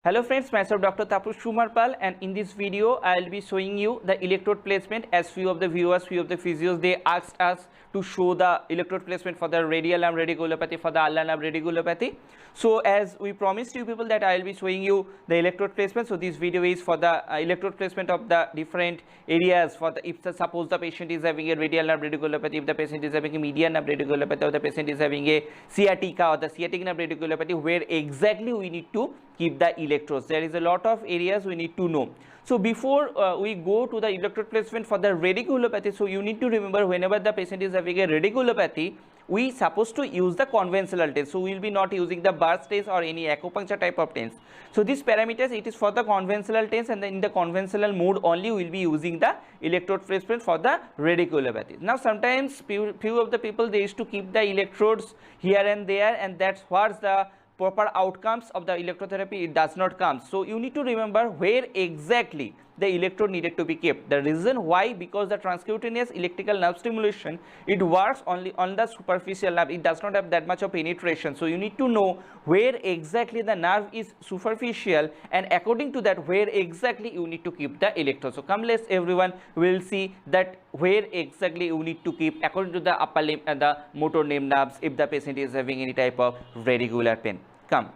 Hello friends, myself Dr. Tapush Shumarpal, and in this video I will be showing you the electrode placement. As few of the viewers, few of the physios, they asked us to show the electrode placement for the radial arm radiculopathy, for the ulnar arm radiculopathy. So as we promised you people that I will be showing you the electrode placement, so this video is for the electrode placement of the different areas. For the, if suppose the patient is having a radial arm radiculopathy, if the patient is having a median arm radiculopathy, or the patient is having a sciatica or the sciatic nerve radiculopathy, where exactly we need to keep the electrodes. There is a lot of areas we need to know. So before we go to the electrode placement for the radiculopathy, so you need to remember whenever the patient is having a radiculopathy, we supposed to use the conventional test. So we will be not using the burst test or any acupuncture type of test. So these parameters, it is for the conventional test, and then in the conventional mode only we will be using the electrode placement for the radiculopathy. Now sometimes few of the people, they used to keep the electrodes here and there, and that's what's the proper outcomes of the electrotherapy, it does not come. So you need to remember where exactly the electrode needed to be kept. The reason why, because the transcutaneous electrical nerve stimulation, it works only on the superficial nerve, it does not have that much of penetration. So you need to know where exactly the nerve is superficial, and according to that where exactly you need to keep the electrode. So come, let's everyone will see that where exactly you need to keep according to the upper limb and the motor limb nerves if the patient is having any type of radicular pain. Come.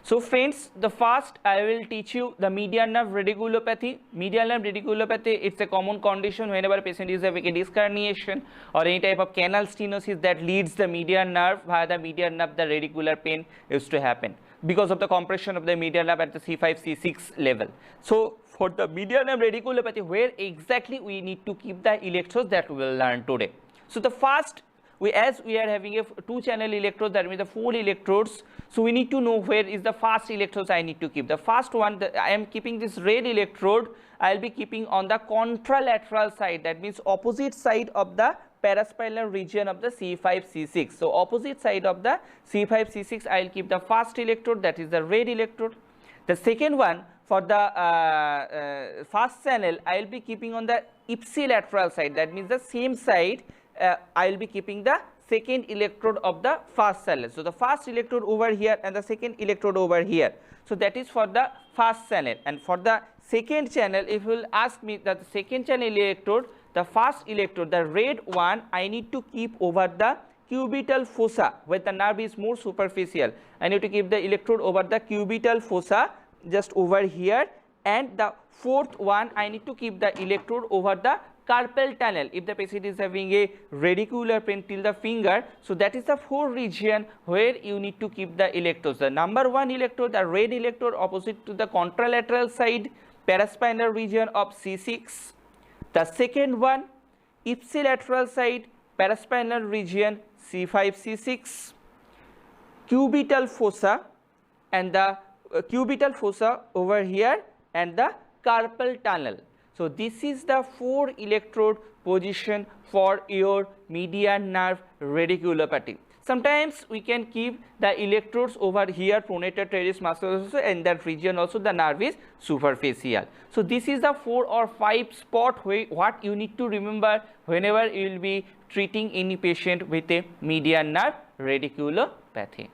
So friends, the first I will teach you the median nerve radiculopathy. Median nerve radiculopathy, it's a common condition whenever a patient is having a disc herniation or any type of canal stenosis that leads the median nerve. Via the median nerve, the radicular pain used to happen because of the compression of the median nerve at the C5, C6 level. So for the median nerve radiculopathy, where exactly we need to keep the electrodes, that we will learn today. So the first, as we are having a 2-channel electrode, that means the 4 electrodes, so we need to know where is the first electrodes I need to keep. The first one, I am keeping this red electrode, I will be keeping on the contralateral side, that means opposite side of the paraspinal region of the C5, C6. So opposite side of the C5, C6, I will keep the first electrode, that is the red electrode. The second one, for the first channel, I will be keeping on the ipsilateral side, that means the same side. I will be keeping the second electrode of the first channel. So the first electrode over here and the second electrode over here. So that is for the first channel. And for the second channel, if you will ask me that the second channel electrode, the first electrode, the red one, I need to keep over the cubital fossa, where the nerve is more superficial. I need to keep the electrode over the cubital fossa, just over here. And the fourth one, I need to keep the electrode over the carpal tunnel if the patient is having a radicular pain till the finger. So that is the 4th region where you need to keep the electrodes. The number 1 electrode, the red electrode, opposite to the contralateral side, paraspinal region of C6. The second one, ipsilateral side, paraspinal region C5, C6, cubital fossa, and the cubital fossa over here, and the carpal tunnel. So this is the 4 electrode position for your median nerve radiculopathy. Sometimes we can keep the electrodes over here, pronator teres muscle also, and that region also the nerve is superficial. So this is the 4 or 5 spot where what you need to remember whenever you will be treating any patient with a median nerve radiculopathy.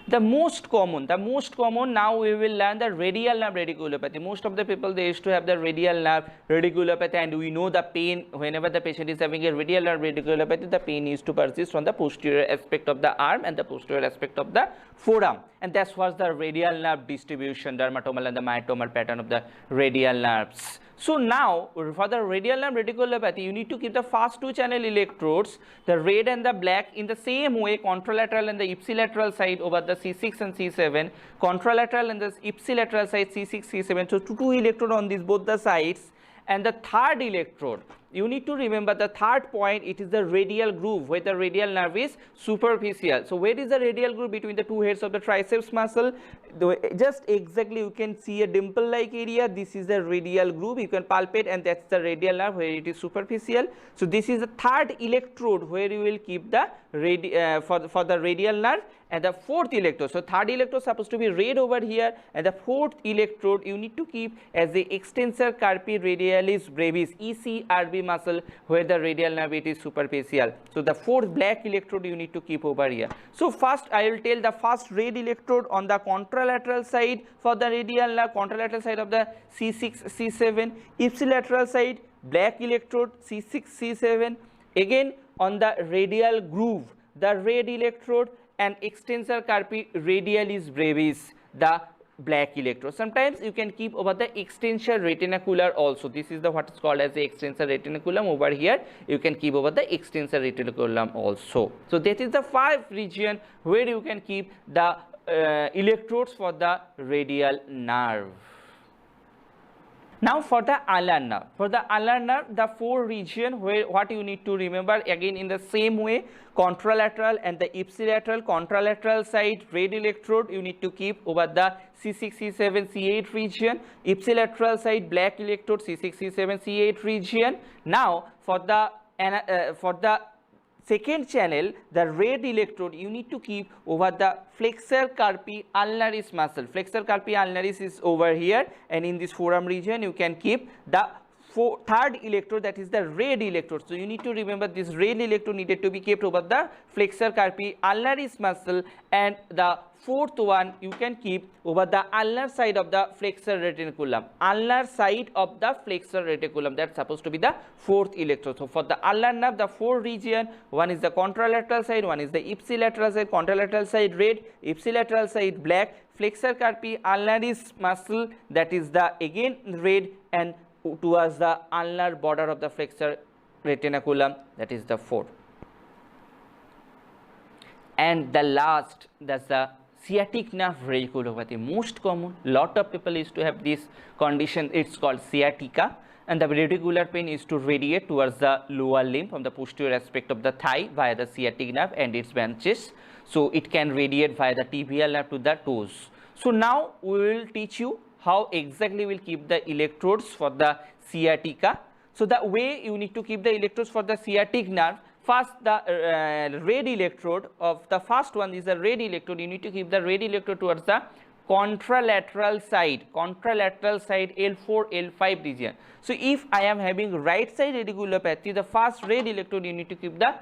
The most common, now we will learn the radial nerve radiculopathy. Most of the people, they used to have the radial nerve radiculopathy, and we know the pain whenever the patient is having a radial nerve radiculopathy, the pain used to persist from the posterior aspect of the arm and the posterior aspect of the forearm, and that was the radial nerve distribution, dermatomal and the myotomal pattern of the radial nerves. So now for the radial nerve radiculopathy, you need to keep the first 2 channel electrodes, the red and the black, in the same way, contralateral and the ipsilateral side over the C6 and C7, contralateral and the ipsilateral side C6, C7. So 2 electrode on these both the sides. And the third electrode, you need to remember the third point, it is the radial groove where the radial nerve is superficial. So where is the radial groove? Between the 2 heads of the triceps muscle, just exactly you can see a dimple like area. This is the radial groove, you can palpate, and that's the radial nerve where it is superficial. So this is the third electrode where you will keep the for the radial nerve, and the fourth electrode. So third electrode supposed to be red over here, and the fourth electrode you need to keep as the extensor carpi radialis brevis, ECRB muscle, where the radial nerve it is superficial. So the fourth black electrode you need to keep over here. So first I will tell the first red electrode on the contralateral side for the radial nerve, contralateral side of the C6 C7, ipsilateral side black electrode C6 C7, again on the radial groove the red electrode, and extensor carpi radialis brevis the black electrode. Sometimes you can keep over the extensor retinacular also. This is the what is called as the extensor retinaculum. Over here you can keep over the extensor retinaculum also. So that is the 5 region where you can keep the electrodes for the radial nerve. Now for the ulnar nerve, the 4 region where what you need to remember, again in the same way, contralateral and the ipsilateral. Contralateral side red electrode you need to keep over the C6 C7 C8 region, ipsilateral side black electrode C6 C7 C8 region. Now for the second channel, the red electrode you need to keep over the flexor carpi ulnaris muscle. Flexor carpi ulnaris is over here, and in this forearm region you can keep the third electrode, that is the red electrode. So you need to remember this red electrode needed to be kept over the flexor carpi ulnaris muscle, and the fourth one you can keep over the ulnar side of the flexor reticulum. Ulnar side of the flexor reticulum, that's supposed to be the fourth electrode. So for the ulnar nerve, the 4 region, one is the contralateral side, one is the ipsilateral side. Contralateral side red, ipsilateral side black, flexor carpi ulnaris muscle, that is the again red, and towards the ulnar border of the flexor retinaculum, that is the 4. And the last, that's the sciatic nerve radiculopathy, most common. Lot of people used to have this condition. It's called sciatica, and the radicular pain is to radiate towards the lower limb from the posterior aspect of the thigh via the sciatic nerve and its branches. So it can radiate via the tibial nerve to the toes. So now we will teach you how exactly we'll keep the electrodes for the sciatica. So the way you need to keep the electrodes for the sciatic nerve, first the red electrode of the first one is the red electrode. You need to keep the red electrode towards the contralateral side L4 L5 region. So if I am having right side radiculopathy, the first red electrode you need to keep the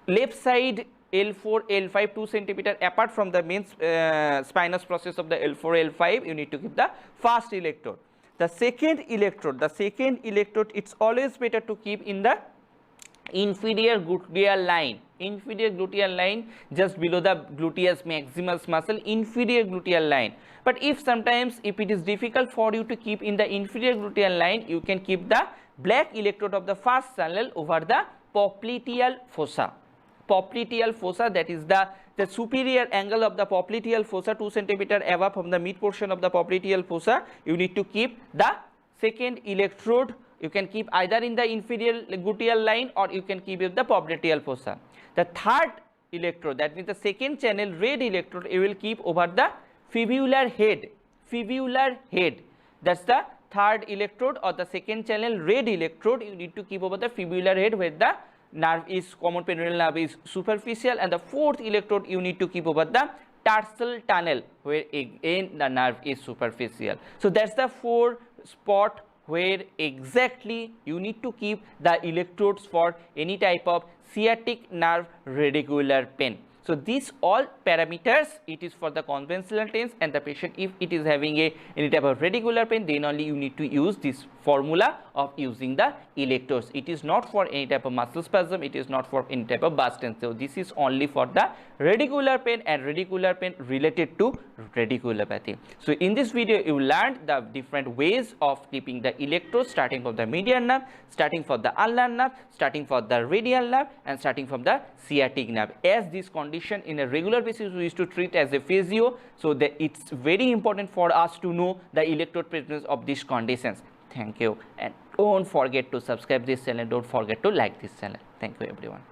left side L4 L5 2 centimeter apart from the main spinous process of the L4 L5. You need to keep the first electrode. The second electrode, it's always better to keep in the inferior gluteal line, just below the gluteus maximus muscle, inferior gluteal line. But if sometimes if it is difficult for you to keep in the inferior gluteal line, you can keep the black electrode of the first channel over the popliteal fossa. That is the superior angle of the popliteal fossa, 2 centimeter above from the mid portion of the popliteal fossa. You need to keep the second electrode. You can keep either in the inferior gluteal line or you can keep in the popliteal fossa. The third electrode, that means the second channel red electrode, you will keep over the fibular head. That's the third electrode or the second channel red electrode. You need to keep over the fibular head where the nerve is common peroneal nerve is superficial, and the fourth electrode you need to keep over the tarsal tunnel where again the nerve is superficial. So that's the 4 spot where exactly you need to keep the electrodes for any type of sciatic nerve radicular pain. So these all parameters, it is for the conventional tense, and the patient if it is having any type of radicular pain, then only you need to use this formula of using the electrodes. It is not for any type of muscle spasm, it is not for any type of burst tension. So this is only for the radicular pain and radicular pain related to radiculopathy. So in this video you learned the different ways of keeping the electrodes, starting from the median nerve, starting for the ulnar nerve, starting for the radial nerve, and starting from the sciatic nerve. As this condition in a regular basis we used to treat as a physio, so that it's very important for us to know the electrode presence of these conditions. Thank you, and don't forget to subscribe this channel, don't forget to like this channel. Thank you everyone.